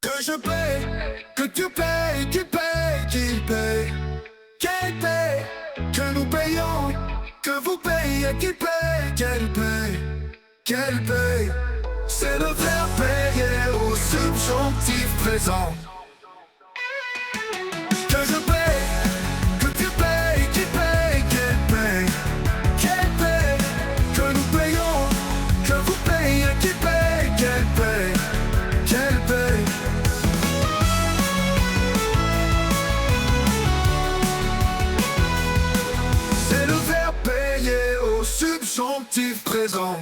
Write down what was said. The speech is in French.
Que je paye, que tu payes, qu'il paye, qu'elle paye, que nous payons, que vous payez, qu'il paye, qu'elle paye. C'est le verbe payer au subjonctif présent. Que je paye, que tu payes, qu'il paye, qu'elle paye, que nous payons, que vous payez, qu'il paye, qu'elle paye. C'est le verbe payer au subjonctif présent.